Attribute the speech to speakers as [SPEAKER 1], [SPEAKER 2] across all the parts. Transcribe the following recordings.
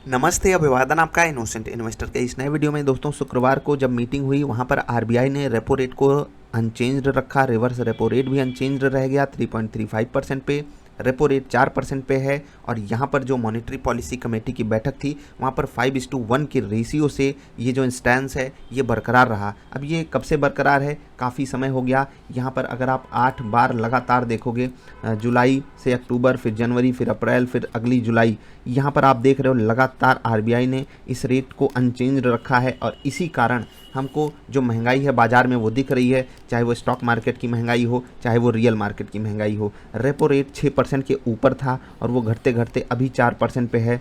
[SPEAKER 1] नमस्ते, अभिवादन आपका इनोसेंट इन्वेस्टर के इस नए वीडियो में। दोस्तों, शुक्रवार को जब मीटिंग हुई वहां पर आरबीआई ने रेपो रेट को अनचेंज्ड रखा। रिवर्स रेपो रेट भी अनचेंज्ड रह गया 3.35% पे। रेपो रेट 4% पे है। और यहाँ पर जो मॉनेटरी पॉलिसी कमेटी की बैठक थी वहाँ पर 5:1 की रेशियो से ये जो इंस्टेंस है ये बरकरार रहा। अब ये कब से बरकरार है, काफ़ी समय हो गया। यहाँ पर अगर आप 8 बार लगातार देखोगे, जुलाई से अक्टूबर, फिर जनवरी, फिर अप्रैल, फिर अगली जुलाई, यहाँ पर आप देख रहे हो लगातार आरबीआई ने इस रेट को अनचेंज रखा है। और इसी कारण हमको जो महंगाई है बाज़ार में वो दिख रही है, चाहे वो स्टॉक मार्केट की महंगाई हो, चाहे वो रियल मार्केट की महंगाई हो। रेपो रेट 6% के ऊपर था और वो घटते घटते अभी 4% पे है।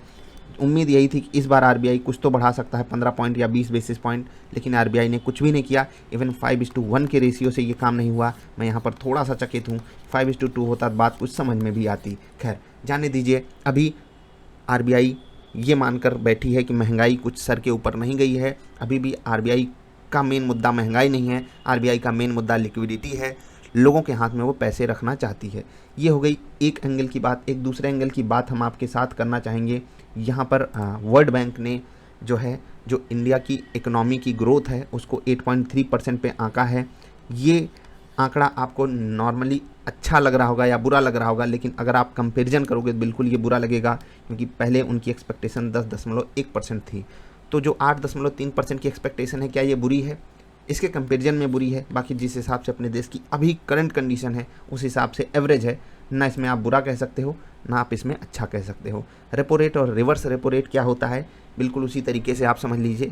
[SPEAKER 1] उम्मीद यही थी कि इस बार आरबीआई कुछ तो बढ़ा सकता है, 15 पॉइंट या 20 बेसिस पॉइंट, लेकिन आरबीआई ने कुछ भी नहीं किया। इवन 5:1 के रेशियो से ये काम नहीं हुआ। मैं यहाँ पर थोड़ा सा चकित हूँ। 5:2 होता तो बात कुछ समझ में भी आती। खैर, जाने दीजिए। अभी आरबीआई ये मानकर बैठी है कि महंगाई कुछ सर के ऊपर नहीं गई है। अभी भी आरबीआई का मेन मुद्दा महंगाई नहीं है, आरबीआई का मेन मुद्दा लिक्विडिटी है। लोगों के हाथ में वो पैसे रखना चाहती है। ये हो गई एक एंगल की बात। एक दूसरे एंगल की बात हम आपके साथ करना चाहेंगे। यहाँ पर वर्ल्ड बैंक ने जो इंडिया की इकोनॉमी की ग्रोथ है उसको 8.3% पे आंका है। ये आंकड़ा आपको नॉर्मली अच्छा लग रहा होगा या बुरा लग रहा होगा, लेकिन अगर आप कंपैरिजन करोगे तो बिल्कुल ये बुरा लगेगा, क्योंकि पहले उनकी एक्सपेक्टेशन 10.1% थी। तो जो 8.3% की एक्सपेक्टेशन है, क्या ये बुरी है? इसके कंपैरिजन में बुरी है। बाकी जिस हिसाब से अपने देश की अभी करंट कंडीशन है उस हिसाब से एवरेज है। ना इसमें आप बुरा कह सकते हो, ना आप इसमें अच्छा कह सकते हो। रेपो रेट और रिवर्स रेपो रेट क्या होता है, बिल्कुल उसी तरीके से आप समझ लीजिए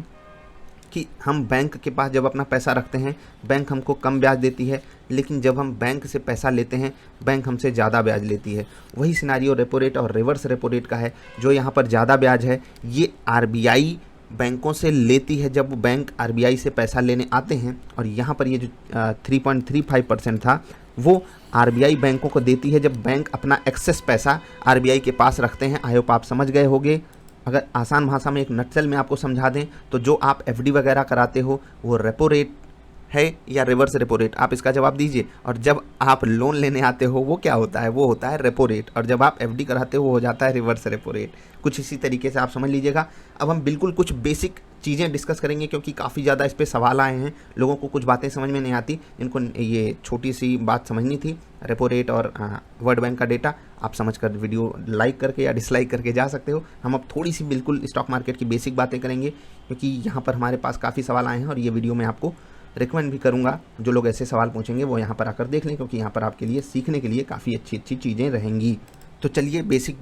[SPEAKER 1] कि हम बैंक के पास जब अपना पैसा रखते हैं, बैंक हमको कम ब्याज देती है, लेकिन जब हम बैंक से पैसा लेते हैं बैंक हमसे ज़्यादा ब्याज लेती है। वही सिनारियो रेपो रेट और रिवर्स रेपो रेट का है। जो यहाँ पर ज़्यादा ब्याज है ये आरबीआई बैंकों से लेती है जब बैंक आरबीआई से पैसा लेने आते हैं, और यहाँ पर ये जो 3.35% था वो आरबीआई बैंकों को देती है जब बैंक अपना एक्सेस पैसा आरबीआई के पास रखते हैं। आई होप आप समझ गए होंगे। अगर आसान भाषा में एक नटसेल में आपको समझा दें तो जो आप एफडी वगैरह कराते हो वो रेपो रेट है या रिवर्स रेपो रेट, आप इसका जवाब दीजिए। और जब आप लोन लेने आते हो वो क्या होता है, वो होता है रेपो रेट। और जब आप एफडी कराते हो वो हो जाता है रिवर्स रेपो रेट। कुछ इसी तरीके से आप समझ लीजिएगा। अब हम बिल्कुल कुछ बेसिक चीज़ें डिस्कस करेंगे, क्योंकि काफ़ी ज़्यादा इस पर सवाल आए हैं। लोगों को कुछ बातें समझ में नहीं आती, इनको ये छोटी सी बात समझनी थी, रेपो रेट और वर्ल्ड बैंक का डेटा। आप समझ कर वीडियो लाइक करके या डिसलाइक करके जा सकते हो। हम अब थोड़ी सी बिल्कुल स्टॉक मार्केट की बेसिक बातें करेंगे, क्योंकि यहाँ पर हमारे पास काफ़ी सवाल आए हैं और ये वीडियो मैं आपको रिकमेंड भी करूंगा। जो लोग ऐसे सवाल पूछेंगे वो यहाँ पर आकर देख लें, क्योंकि यहाँ पर आपके लिए सीखने के लिए काफ़ी अच्छी अच्छी चीज़ें रहेंगी। तो चलिए बेसिक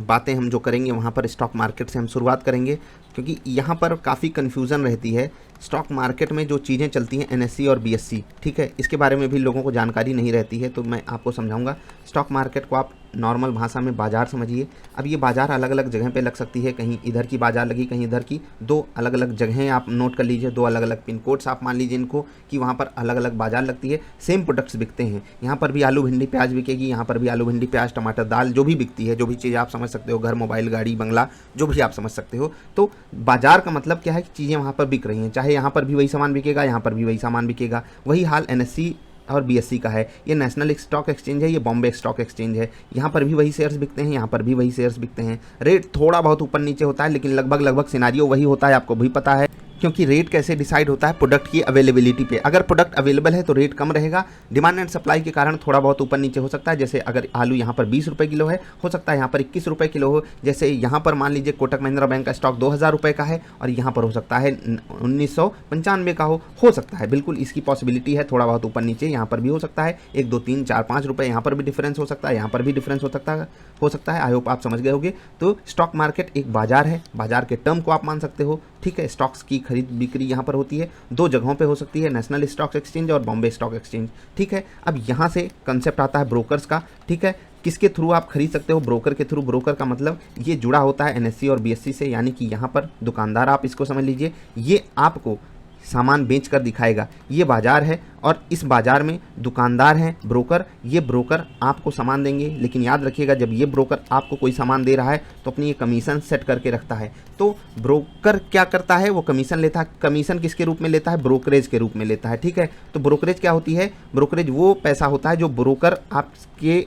[SPEAKER 1] बातें हम जो करेंगे वहाँ पर स्टॉक मार्केट से हम शुरुआत करेंगे, क्योंकि यहाँ पर काफ़ी कन्फ्यूज़न रहती है। स्टॉक मार्केट में जो चीज़ें चलती हैं एनएससी और बीएससी, ठीक है, इसके बारे में भी लोगों को जानकारी नहीं रहती है, तो मैं आपको समझाऊंगा। स्टॉक मार्केट को आप नॉर्मल भाषा में बाज़ार समझिए। अब ये बाज़ार अलग अलग जगह पे लग सकती है, कहीं इधर की बाज़ार लगी, कहीं इधर की। दो अलग अलग जगहें आप नोट कर लीजिए, दो अलग अलग पिन कोड्स आप मान लीजिए इनको, कि वहाँ पर अलग अलग बाज़ार लगती है। सेम प्रोडक्ट्स बिकते हैं। यहाँ पर भी आलू भिंडी प्याज बिकेगी, यहाँ पर भी आलू भिंडी प्याज टमाटर दाल जो भी बिकती है, जो भी चीज़ आप समझ सकते हो, घर मोबाइल गाड़ी बंगला जो भी आप समझ सकते हो। तो बाज़ार का मतलब क्या है कि चीज़ें वहाँ पर बिक रही हैं, चाहे यहाँ पर भी वही सामान बिकेगा, यहाँ पर भी वही सामान बिकेगा। वही हाल एनएससी और बीएससी का है। ये नेशनल स्टॉक एक्सचेंज है, ये बॉम्बे स्टॉक एक्सचेंज है। यहाँ पर भी वही शेयर्स बिकते हैं, यहाँ पर भी वही शेयर्स बिकते हैं। रेट थोड़ा बहुत ऊपर नीचे होता है, लेकिन लगभग सिनारियो वही होता है, आपको भी पता है। क्योंकि रेट कैसे डिसाइड होता है, प्रोडक्ट की अवेलेबिलिटी पे। अगर प्रोडक्ट अवेलेबल है तो रेट कम रहेगा। डिमांड एंड सप्लाई के कारण थोड़ा बहुत ऊपर नीचे हो सकता है। जैसे अगर आलू यहाँ पर 20 रुपये किलो है, हो सकता है यहाँ पर 21 रुपये किलो हो। जैसे यहाँ पर मान लीजिए कोटक महिंद्रा बैंक का स्टॉक 2000 रुपये का है और यहाँ पर हो सकता है 1995 का हो सकता है। बिल्कुल इसकी पॉसिबिलिटी है, थोड़ा बहुत ऊपर नीचे यहाँ पर भी हो सकता है। 1 2 3 4 5 रुपये यहाँ पर भी डिफरेंस हो सकता है, यहाँ पर भी डिफरेंस हो सकता है। आई होप आप समझ गए होंगे। तो स्टॉक मार्केट एक बाजार है, बाजार के टर्म को आप मान सकते हो, ठीक है। स्टॉक्स की खरीद बिक्री यहाँ पर होती है, दो जगहों पे हो सकती है, नेशनल स्टॉक एक्सचेंज और बॉम्बे स्टॉक एक्सचेंज, ठीक है। अब यहाँ से कंसेप्ट आता है ब्रोकर्स का, ठीक है। किसके थ्रू आप खरीद सकते हो? ब्रोकर के थ्रू। ब्रोकर का मतलब ये जुड़ा होता है एनएससी और बीएससी से, यानी कि यहाँ पर दुकानदार, आप इसको समझ लीजिए, ये आपको सामान बेच कर दिखाएगा। ये बाजार है और इस बाजार में दुकानदार हैं ब्रोकर। ये ब्रोकर आपको सामान देंगे, लेकिन याद रखिएगा जब ये ब्रोकर आपको कोई सामान दे रहा है तो अपनी ये कमीशन सेट करके रखता है। तो ब्रोकर क्या करता है, वो कमीशन लेता है। कमीशन किसके रूप में लेता है? ब्रोकरेज के रूप में लेता है, ठीक है। तो ब्रोकरेज क्या होती है? ब्रोकरेज वो पैसा होता है जो ब्रोकर आपके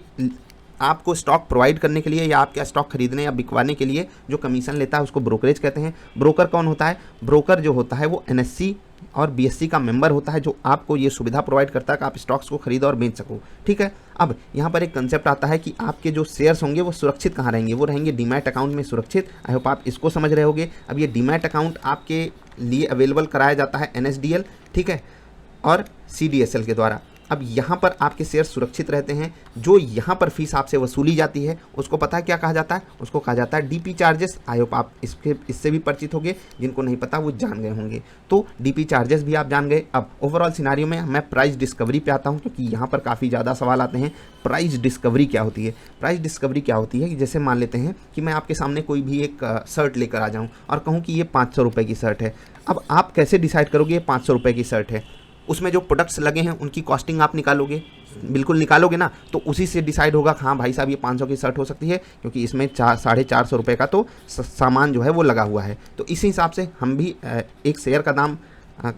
[SPEAKER 1] आपको स्टॉक प्रोवाइड करने के लिए या आपका स्टॉक खरीदने या बिकवाने के लिए जो कमीशन लेता है उसको ब्रोकरेज कहते हैं। ब्रोकर कौन होता है? ब्रोकर जो होता है वो NSE और BSE का मेंबर होता है, जो आपको ये सुविधा प्रोवाइड करता है कि आप स्टॉक्स को खरीदो और बेच सको। ठीक है, अब यहाँ पर एक कंसेप्ट आता है कि आपके जो शेयर्स होंगे वो सुरक्षित कहाँ रहेंगे? वो रहेंगे डीमैट अकाउंट में सुरक्षित। आई होप आप इसको समझ रहे होगे। अब ये डीमैट अकाउंट आपके लिए अवेलेबल कराया जाता है NSDL, ठीक है, और CDSL के द्वारा। अब यहाँ पर आपके शेयर सुरक्षित रहते हैं। जो यहाँ पर फीस आपसे वसूली जाती है उसको पता है क्या कहा जाता है? उसको कहा जाता है DP चार्जेस। आई होप आप इससे भी परिचित होंगे, जिनको नहीं पता वो जान गए होंगे। तो DP चार्जेस भी आप जान गए। अब ओवरऑल सिनारियो में मैं प्राइस डिस्कवरी पे आता हूँ, क्योंकि यहाँ पर काफ़ी ज़्यादा सवाल आते हैं। प्राइस डिस्कवरी क्या होती है? प्राइस डिस्कवरी क्या होती है कि जैसे मान लेते हैं कि मैं आपके सामने कोई भी एक शर्ट लेकर आ जाऊँ और कहूँ कि ये 500 रुपये की शर्ट है। अब आप कैसे डिसाइड करोगे ये 500 रुपये की शर्ट है? उसमें जो प्रोडक्ट्स लगे हैं उनकी कॉस्टिंग आप निकालोगे, बिल्कुल निकालोगे ना, तो उसी से डिसाइड होगा हाँ भाई साहब ये 500 की शर्ट हो सकती है, क्योंकि इसमें 450 रुपये का तो सामान जो है वो लगा हुआ है। तो इसी हिसाब से हम भी एक शेयर का दाम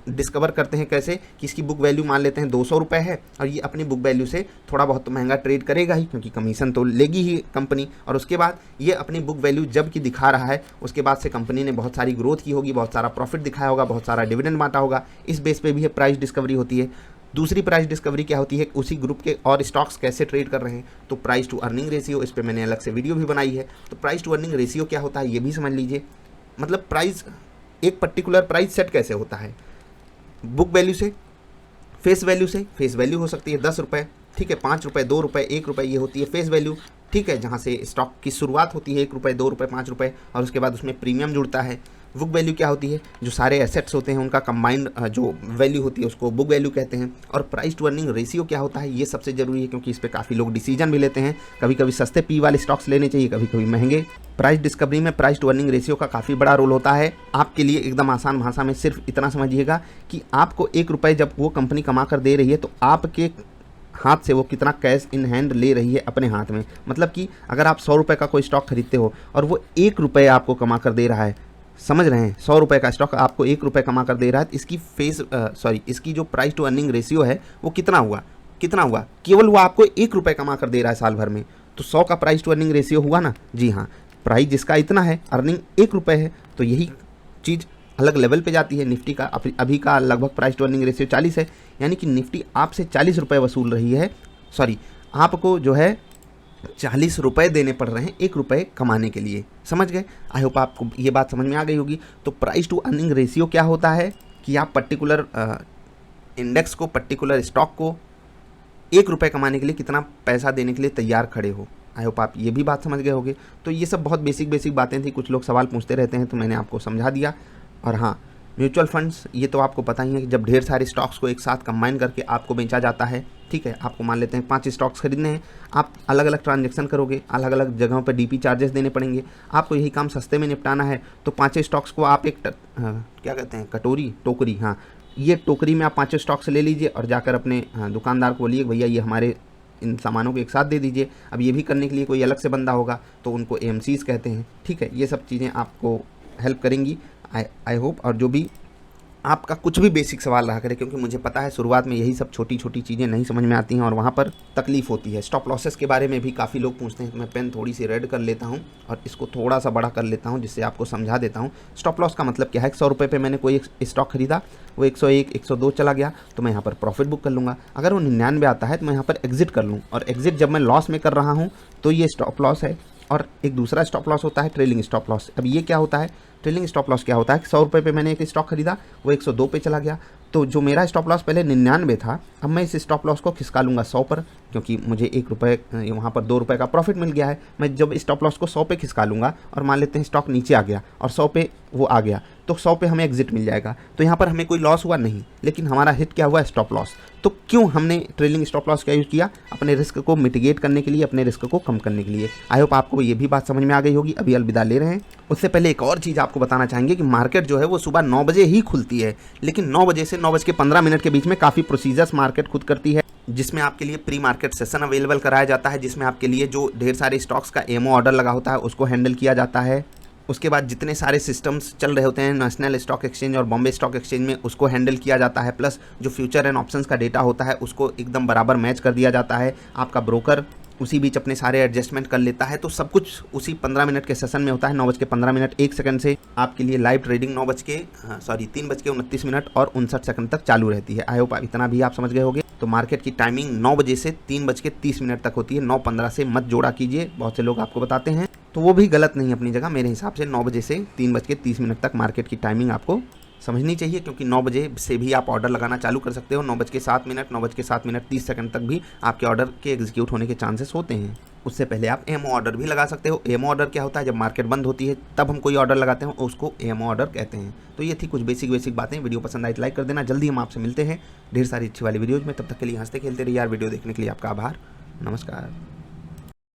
[SPEAKER 1] डिस्कवर करते हैं। कैसे कि इसकी बुक वैल्यू मान लेते हैं 200 रुपये है और ये अपनी बुक वैल्यू से थोड़ा बहुत तो महंगा ट्रेड करेगा ही, क्योंकि कमीशन तो लेगी ही कंपनी। और उसके बाद ये अपनी बुक वैल्यू जब की दिखा रहा है, उसके बाद से कंपनी ने बहुत सारी ग्रोथ की होगी, बहुत सारा प्रॉफिट दिखाया होगा, बहुत सारा डिविडेंड बांटा होगा। इस बेस पे भी प्राइस डिस्कवरी होती है। दूसरी प्राइस डिस्कवरी क्या होती है? उसी ग्रुप के और स्टॉक्स कैसे ट्रेड कर रहे हैं। तो प्राइस टू अर्निंग रेशियो, इस पर मैंने अलग से वीडियो भी बनाई है। तो प्राइस टू अर्निंग रेशियो क्या होता है ये भी समझ लीजिए। मतलब प्राइस, एक पर्टिकुलर प्राइस सेट कैसे होता है? बुक वैल्यू से, फेस वैल्यू से। फेस वैल्यू हो सकती है 10 रुपये, ठीक है, 5 रुपये, 2 रुपये, 1 रुपये, ये होती है फेस वैल्यू। ठीक है, जहाँ से स्टॉक की शुरुआत होती है 1 रुपये, 2 रुपये, 5 रुपये, और उसके बाद उसमें प्रीमियम जुड़ता है। बुक वैल्यू क्या होती है? जो सारे एसेट्स होते हैं उनका कंबाइंड जो वैल्यू होती है उसको बुक वैल्यू कहते हैं। और प्राइस टू अर्निंग रेशियो क्या होता है? ये सबसे जरूरी है, क्योंकि इस पे काफ़ी लोग डिसीजन भी लेते हैं। कभी कभी सस्ते पी वाले स्टॉक्स लेने चाहिए, कभी कभी महंगे। प्राइस डिस्कवरी में प्राइस टू अर्निंग रेशियो का काफ़ी बड़ा रोल होता है। आपके लिए एकदम आसान भाषा में सिर्फ इतना समझिएगा कि आपको 1 रुपये जब वो कंपनी कमा कर दे रही है तो आपके हाथ से वो कितना कैश इन हैंड ले रही है अपने हाथ में। मतलब कि अगर आप 100 रुपये का कोई स्टॉक खरीदते हो और वो 1 रुपये आपको कमा कर दे रहा है, समझ रहे हैं, 100 रुपये का स्टॉक आपको 1 रुपये कमा कर दे रहा है, इसकी इसकी जो प्राइस टू अर्निंग रेशियो है वो कितना हुआ? केवल वो आपको 1 रुपये कमा कर दे रहा है साल भर में, तो 100 का प्राइस टू अर्निंग रेशियो हुआ ना। जी हाँ, प्राइस जिसका इतना है, अर्निंग 1 रुपये है, तो यही चीज़ अलग लेवल पे जाती है। निफ्टी का अभी का लगभग प्राइस टू अर्निंग रेशियो 40 है, यानी कि निफ्टी आपसे 40 रुपये वसूल रही है। आपको जो है 40 रुपये देने पड़ रहे हैं 1 रुपये कमाने के लिए। समझ गए? आई होप आपको ये बात समझ में आ गई होगी। तो प्राइस टू अर्निंग रेशियो क्या होता है कि आप पर्टिकुलर इंडेक्स को, पर्टिकुलर स्टॉक को 1 रुपये कमाने के लिए कितना पैसा देने के लिए तैयार खड़े हो। आई होप आप ये भी बात समझ गए होंगे। तो ये सब बहुत बेसिक बातें थी। कुछ लोग सवाल पूछते रहते हैं तो मैंने आपको समझा दिया। और हाँ, म्यूचुअल फंड्स ये तो आपको पता ही है कि जब ढेर सारे स्टॉक्स को एक साथ कंबाइन करके आपको बेचा जाता है। ठीक है, आपको मान लेते हैं 5 स्टॉक्स खरीदने हैं, आप अलग अलग ट्रांजैक्शन करोगे, अलग अलग जगहों पर DP चार्जेस देने पड़ेंगे। आपको यही काम सस्ते में निपटाना है तो 5 स्टॉक्स को आप एक क्या कहते हैं, टोकरी, हाँ, ये टोकरी में आप 5 स्टॉक्स ले लीजिए और जाकर अपने दुकानदार को बोलिए भैया ये हमारे इन सामानों को एक साथ दे दीजिए। अब ये भी करने के लिए कोई अलग से बंदा होगा तो उनको AMCs कहते हैं। ठीक है, ये सब चीज़ें आपको हेल्प करेंगी आई होप। और जो भी आपका कुछ भी बेसिक सवाल रहा करे, क्योंकि मुझे पता है शुरुआत में यही सब छोटी छोटी चीज़ें नहीं समझ में आती हैं और वहाँ पर तकलीफ होती है। स्टॉप लॉसेस के बारे में भी काफ़ी लोग पूछते हैं, तो मैं पेन थोड़ी सी रेड कर लेता हूँ और इसको थोड़ा सा बड़ा कर लेता हूँ जिससे आपको समझा देता हूँ। स्टॉप लॉस का मतलब क्या है? 100 रुपये पे मैंने कोई स्टॉक खरीदा, वो 101, 102 चला गया तो मैं यहाँ पर प्रॉफिट बुक कर लूँगा। अगर वो 99 आता है तो मैं यहाँ पर एग्जिट कर लूँ, और एग्जिट जब मैं लॉस में कर रहा हूँ तो ये स्टॉप लॉस है। और एक दूसरा स्टॉप लॉस होता है ट्रेलिंग स्टॉप लॉस। अब ये क्या होता है? ट्रेलिंग स्टॉप लॉस क्या होता है? 100 रुपये पे मैंने एक स्टॉक खरीदा, वो 102 पे चला गया, तो जो मेरा स्टॉप लॉस पहले 99 था, अब मैं इस स्टॉप लॉस को खिसका लूँगा 100 पर, क्योंकि मुझे 1 रुपये वहाँ पर 2 रुपये का प्रॉफिट मिल गया है। मैं जब स्टॉप लॉस को 100 पे खिसका लूँगा और मान लेते हैं स्टॉक नीचे आ गया और 100 पे वो आ गया, तो 100 पे हमें एग्जिट मिल जाएगा। तो यहाँ पर हमें कोई लॉस हुआ नहीं, लेकिन हमारा हिट क्या हुआ? Stop loss. तो क्यों हमने ट्रेलिंग स्टॉप लॉस का यूज़ किया? अपने रिस्क को मिटिगेट करने के लिए, अपने रिस्क को कम करने के लिए। आई होप आपको ये भी बात समझ में आ गई होगी। अभी अलविदा ले रहे हैं। उससे पहले एक और चीज़ आपको बताना चाहेंगे कि मार्केट जो है वो सुबह 9 बजे ही खुलती है, लेकिन 9 बजे से 9:15 के बीच में काफ़ी प्रोसीजर्स मार्केट खुद करती है, जिसमें आपके लिए प्री मार्केट सेशन अवेलेबल कराया जाता है, जिसमें आपके लिए जो ढेर सारे स्टॉक्स का एमओ ऑर्डर लगा होता है उसको हैंडल किया जाता है। उसके बाद जितने सारे सिस्टम्स चल रहे होते हैं नेशनल स्टॉक एक्सचेंज और बॉम्बे स्टॉक एक्सचेंज में, उसको हैंडल किया जाता है। प्लस जो फ्यूचर एंड ऑप्शंस का डेटा होता है उसको एकदम बराबर मैच कर दिया जाता है। आपका ब्रोकर उसी बीच अपने सारे एडजस्टमेंट कर लेता है। तो सब कुछ उसी 15 मिनट के सेशन में होता है। 9:15 से आपके लिए लाइव ट्रेडिंग 3:29 और 59 सेकंड तक चालू रहती है। आई होप इतना भी आप समझ गए होंगे। तो मार्केट की टाइमिंग 9 बजे से 3:30 तक होती है। 9:15 से मत जोड़ा कीजिए, बहुत से लोग आपको बताते हैं, तो वो भी गलत नहीं अपनी जगह। मेरे हिसाब से 9 बजे से 3:30 तक मार्केट की टाइमिंग आपको समझनी चाहिए, क्योंकि 9 बजे से भी आप ऑर्डर लगाना चालू कर सकते हो। 9:07, 9:07 30 सेकंड तक भी आपके ऑर्डर के एग्जीक्यूट होने के चांसेस होते हैं। उससे पहले आप एमओ ऑर्डर भी लगा सकते हो। एमओ ऑर्डर क्या होता है? जब मार्केट बंद होती है तब हम कोई ऑर्डर लगाते हैं, उसको एमओ ऑर्डर कहते हैं। तो ये थी कुछ बेसिक बातें। वीडियो पसंद आई तो लाइक कर देना। जल्दी हम आपसे मिलते हैं ढेर सारी अच्छी वाली वीडियोज़ में। तब तक के लिए हंसते खेलते रहिए यार। वीडियो देखने के लिए आपका आभार। नमस्कार।